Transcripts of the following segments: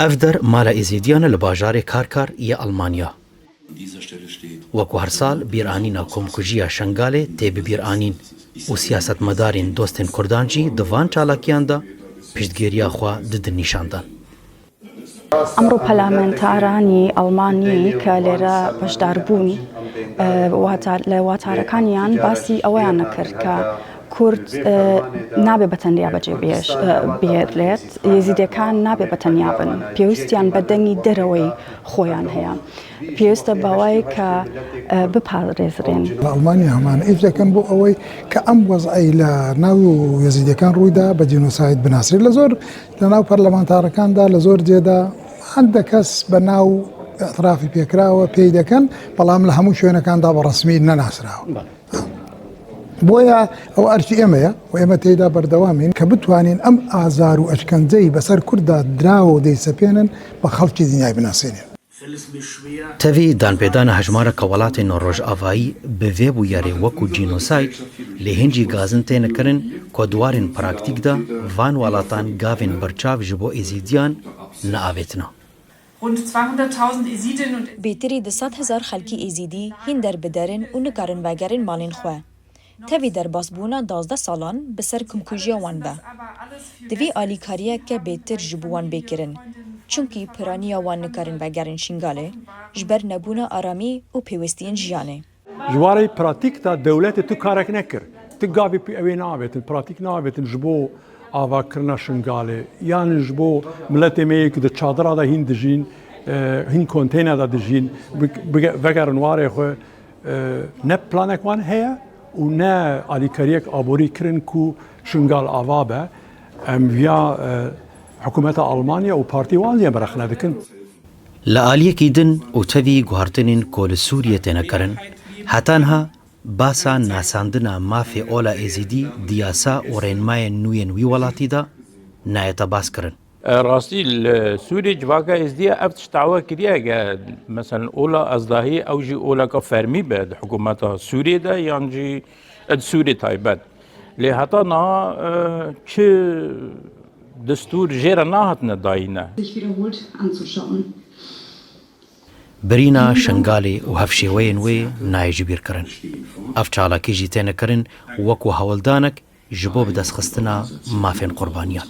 افدر مال ازیدیان لباجار کارکار یا المانیا وەکو هەر ساڵ بیرانینا کۆمکوژیە شنگالێ تێ ببیرانین و سیاست مدارین دۆستên کوردانجی دڤان چالاکیاندا پشتگیریە خوا ددن نیشاندان. ئەمڕۆ پەلامەنتارانی ئەڵمانی کە لێرە بەشداربوون لە واتارەکانیان باسی ئەوەیان نەکرد کە کورد نابێ بەتەنیا بەجێ بێرێت، یێزیدەکان نابێ بەتەنیا بن، پێویستیان بە دەنگی دەرەوەی خۆیان هەیە، پێویستە بەوەی کە بپارێزرێن. لە ئەڵمانیا هەمان ئیف دەکەن بۆ ئەوەی کە ئەم وەزعی لە ناو یێزیدەکان ڕوویدا بە جینۆساید بناسرێت. لە زۆر لە ناو پەرلەمانتارەکاندا لە زۆر جێدا هەندێک کەس بە ناو ئەطرافی پێکراوە پێی دەکەن، بەڵام لە هەموو شوێنەکاندا بە ڕەسمی نەناسراوە. بۆیە ئەو ئەرکی ئێمەیە و ئێمە تێیدا بەردەوامین کە بتوانین ئەم ئازار و ئەشکەنجەی بەسەر کووردا دراوە و دەیسەپێنن بە خەڵکی دنیای بناسێنین. تەوی دانپێدانە هەژمارە کە وڵاتێن ڕۆژئاوایی بەvێ بوو یارێ وەکو جینۆساید لێ هێنجی گازن تێنەکردن کۆ دوارên پراکتیکدا van وڵاتان گاوێن بەرچاو ji بۆ ئێزیدیان نەئاوێتنە. بێتری 200,000 خەلکی ئێزیدی هین دەربدەرن و نکارن بەگەرن ماڵên xwe. Tevî derbasbûna 12 salan bi ser kumkujiya wan be. Divê alîkariyeke bêtir ji bo wan bêkirin. Çunkî piraniya wan nikarin vegerin şingalê, ji ber nebûna aramî û pêwîstiyên jiyanê. Ji warê pratik da dewletê tu karek nekir. Tu gavê ew ê naavêtin, pratik naavêtin ji bo avakirina şingalê, yan ji bo miletê me ku di çadira da hîn dijîn, hîn konteyner da dijîn, vegerin warê xwe ne planek wan heye û ne alîkariyek aborî kirin ku şingal ava be, em viya hikûmeta Almanya û partî wan lê berexne dikin. Li aliyekî din û tevî guhartinên ku li Sûriyê têne kirin, hetanha basa nasandina mafê ola êzîdî di yasa û rênmayên nû yên wî welatî da nayete bas kirin. Rastî li Sûriyê civaka êzdiya ev tiştawa kiriye ge mesela ola ezdahî ew jî olaka fermî be di hikûmeta Sûriyê de yan jî Sûriyê taybet. Lê heta niha çi destûr jê re nahatine dayîne. Birîna şingalê û hevşêweyên wê nayê jî bîrkirin. Ev çalakî jî têne kirin wekû hewildanek ji bo bi destxistina mafên qurbaniyan.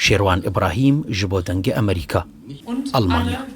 Şêrwan İbrahîm ji bo dengê Amerîka, Almanya.